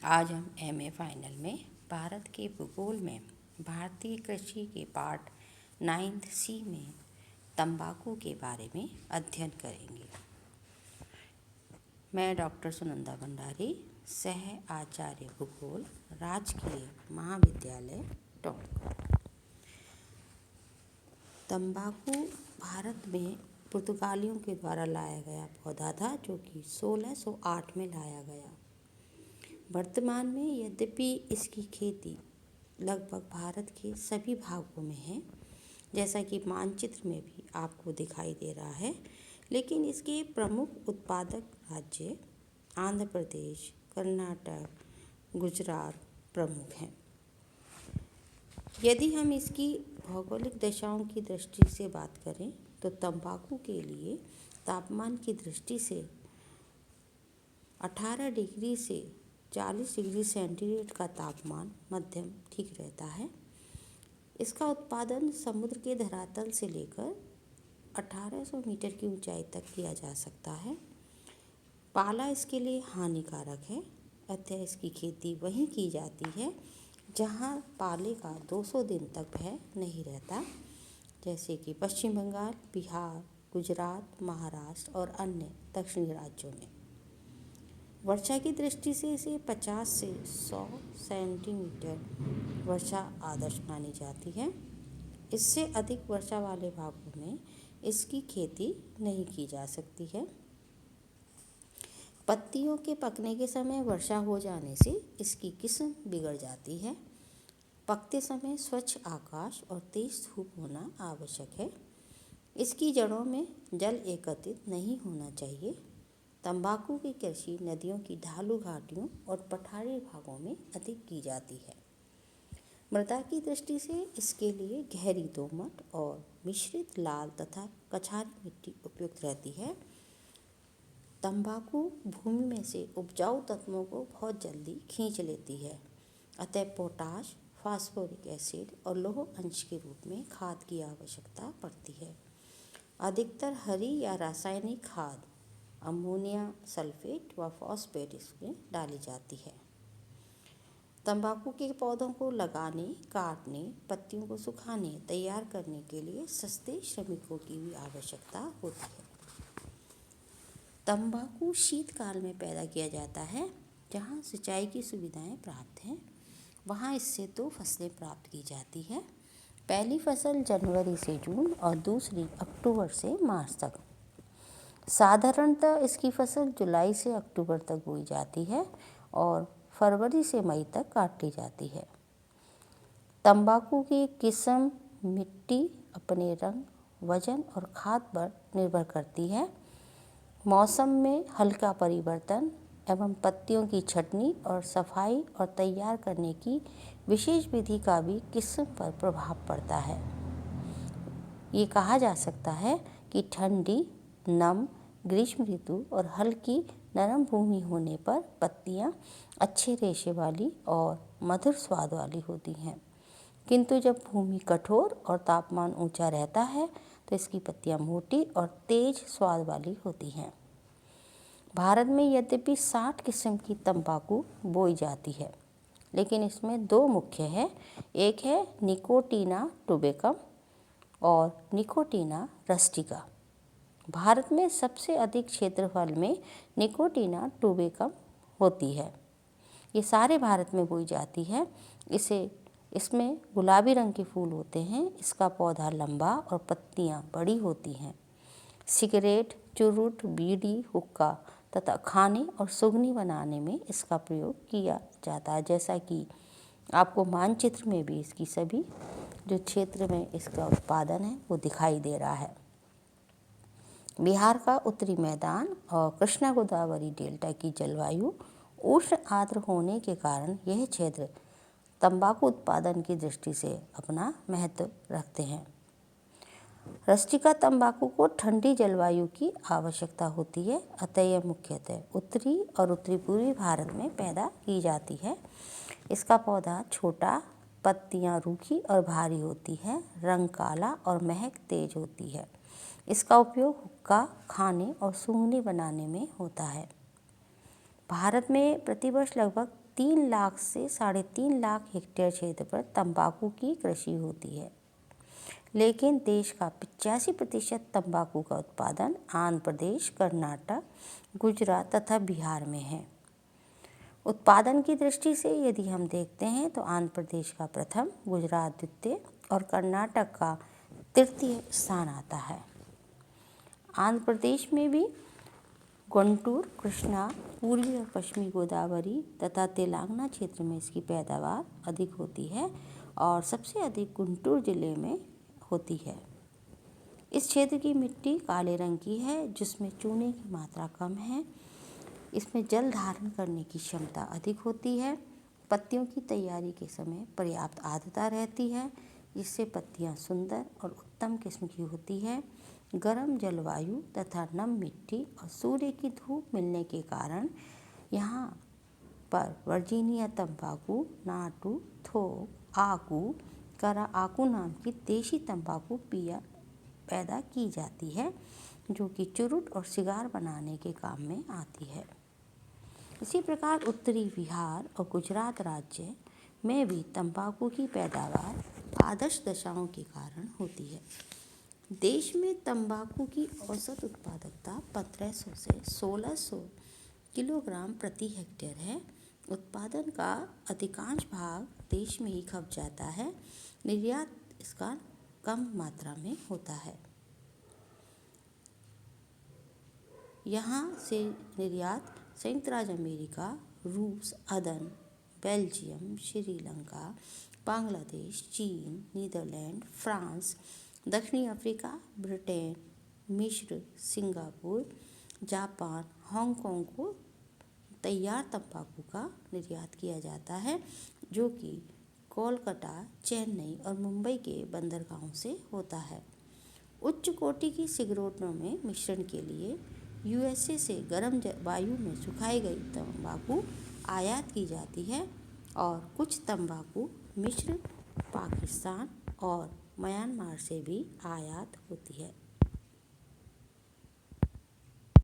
आज हम MA final में भारत के भूगोल में भारतीय कृषि के पार्ट 9th सी में तंबाकू के बारे में अध्ययन करेंगे। मैं डॉक्टर सुनंदा भंडारी, सह आचार्य भूगोल, राजकीय महाविद्यालय टोंक। तंबाकू भारत में पुर्तगालियों के द्वारा लाया गया पौधा था, जो कि 1608 में लाया गया। वर्तमान में यद्यपि इसकी खेती लगभग भारत के सभी भागों में है, जैसा कि मानचित्र में भी आपको दिखाई दे रहा है, लेकिन इसके प्रमुख उत्पादक राज्य आंध्र प्रदेश, कर्नाटक, गुजरात प्रमुख हैं। यदि हम इसकी भौगोलिक दशाओं की दृष्टि से बात करें तो तंबाकू के लिए तापमान की दृष्टि से 18 डिग्री से 40 डिग्री सेंटीग्रेड का तापमान मध्यम ठीक रहता है। इसका उत्पादन समुद्र के धरातल से लेकर 1800 मीटर की ऊंचाई तक किया जा सकता है। पाला इसके लिए हानिकारक है, अतः इसकी खेती वहीं की जाती है जहां पाले का 200 दिन तक भय नहीं रहता, जैसे कि पश्चिम बंगाल, बिहार, गुजरात, महाराष्ट्र और अन्य दक्षिणी राज्यों में। वर्षा की दृष्टि से इसे 50 से 100 सेंटीमीटर वर्षा आदर्श मानी जाती है। इससे अधिक वर्षा वाले भागों में इसकी खेती नहीं की जा सकती है। पत्तियों के पकने के समय वर्षा हो जाने से इसकी किस्म बिगड़ जाती है। पकते समय स्वच्छ आकाश और तेज धूप होना आवश्यक है। इसकी जड़ों में जल एकत्रित नहीं होना चाहिए। तंबाकू की कृषि नदियों की ढालू घाटियों और पठारी भागों में अधिक की जाती है। मृदा की दृष्टि से इसके लिए गहरी दोमट और मिश्रित लाल तथा कछारी मिट्टी उपयुक्त रहती है। तंबाकू भूमि में से उपजाऊ तत्वों को बहुत जल्दी खींच लेती है, अतः पोटाश, फास्फोरिक एसिड और लौह अंश के रूप में खाद की आवश्यकता पड़ती है। अधिकतर हरी या रासायनिक खाद अमोनिया सल्फेट व फॉस्फेट इसमें डाली जाती है। तंबाकू के पौधों को लगाने, काटने, पत्तियों को सुखाने, तैयार करने के लिए सस्ते श्रमिकों की भी आवश्यकता होती है। तंबाकू शीतकाल में पैदा किया जाता है, जहाँ सिंचाई की सुविधाएं प्राप्त हैं। वहाँ इससे 2 फसलें प्राप्त की जाती है। पहली फसल जनवरी से जून और दूसरी अक्टूबर से मार्च तक। साधारणतः इसकी फसल जुलाई से अक्टूबर तक बोई जाती है और फरवरी से मई तक काट ली जाती है। तंबाकू की किस्म मिट्टी, अपने रंग, वजन और खाद पर निर्भर करती है। मौसम में हल्का परिवर्तन एवं पत्तियों की छँटनी और सफाई और तैयार करने की विशेष विधि का भी किस्म पर प्रभाव पड़ता है। ये कहा जा सकता है कि ठंडी, नम ग्रीष्म ऋतु और हल्की नरम भूमि होने पर पत्तियां अच्छे रेशे वाली और मधुर स्वाद वाली होती हैं, किंतु जब भूमि कठोर और तापमान ऊंचा रहता है तो इसकी पत्तियां मोटी और तेज स्वाद वाली होती हैं। भारत में यद्यपि 60 किस्म की तंबाकू बोई जाती है, लेकिन इसमें 2 मुख्य है। एक है निकोटिना टुबेकम और निकोटिना रस्टिका। भारत में सबसे अधिक क्षेत्रफल में निकोटिना टुबेकम होती है। ये सारे भारत में बोई जाती है। इसमें गुलाबी रंग के फूल होते हैं। इसका पौधा लंबा और पत्तियां बड़ी होती हैं। सिगरेट, चुरुट, बीड़ी, हुक्का तथा खाने और सुगनी बनाने में इसका प्रयोग किया जाता है, जैसा कि आपको मानचित्र में भी इसकी सभी जो क्षेत्र में इसका उत्पादन है वो दिखाई दे रहा है। बिहार का उत्तरी मैदान और कृष्णा गोदावरी डेल्टा की जलवायु उष्ण आर्द्र होने के कारण यह क्षेत्र तंबाकू उत्पादन की दृष्टि से अपना महत्व रखते हैं। रस्टिका तंबाकू को ठंडी जलवायु की आवश्यकता होती है, अतः यह मुख्यतः उत्तरी और उत्तरी पूर्वी भारत में पैदा की जाती है। इसका पौधा छोटा, पत्तियां रूखी और भारी होती है, रंग काला और महक तेज होती है। इसका उपयोग हुक्का, खाने और सूंघनी बनाने में होता है। भारत में प्रतिवर्ष लगभग 3 लाख से 3.5 लाख हेक्टेयर क्षेत्र पर तंबाकू की कृषि होती है, लेकिन देश का 85% तंबाकू का उत्पादन आंध्र प्रदेश, कर्नाटक, गुजरात तथा बिहार में है। उत्पादन की दृष्टि से यदि हम देखते हैं तो आंध्र प्रदेश का प्रथम, गुजरात द्वितीय और कर्नाटक का तृतीय स्थान आता है। आंध्र प्रदेश में भी गुंटूर, कृष्णा, पूर्वी और पश्चिमी गोदावरी तथा तेलंगाना क्षेत्र में इसकी पैदावार अधिक होती है और सबसे अधिक गुंटूर जिले में होती है। इस क्षेत्र की मिट्टी काले रंग की है, जिसमें चूने की मात्रा कम है। इसमें जल धारण करने की क्षमता अधिक होती है। पत्तियों की तैयारी के समय पर्याप्त आर्द्रता रहती है, जिससे पत्तियां सुंदर और उत्तम किस्म की होती है। गर्म जलवायु तथा नम मिट्टी और सूर्य की धूप मिलने के कारण यहाँ पर वर्जीनिया तंबाकू, नाटू, थोक, आकू, करा आकू नाम की देशी तंबाकू पैदा की जाती है, जो कि चुरुट और सिगार बनाने के काम में आती है। इसी प्रकार उत्तरी बिहार और गुजरात राज्य में भी तंबाकू की पैदावार आदर्श दशाओं के कारण होती है। देश में तंबाकू की औसत उत्पादकता 1500 से 1600 किलोग्राम प्रति हेक्टेयर है। उत्पादन का अधिकांश भाग देश में ही खप जाता है। निर्यात इसका कम मात्रा में होता है। यहाँ से निर्यात संयुक्त राज्य अमेरिका, रूस, अदन, बेल्जियम, श्रीलंका, बांग्लादेश, चीन, नीदरलैंड, फ्रांस, दक्षिणी अफ्रीका, ब्रिटेन, मिस्र, सिंगापुर, जापान, हांगकांग को तैयार तंबाकू का निर्यात किया जाता है, जो कि कोलकाता, चेन्नई और मुंबई के बंदरगाहों से होता है। उच्च कोटि की सिगरेटों में मिश्रण के लिए यूएसए से गर्म वायु में सुखाई गई तंबाकू आयात की जाती है और कुछ तंबाकू मिस्र, पाकिस्तान और म्यांमार से भी आयात होती है।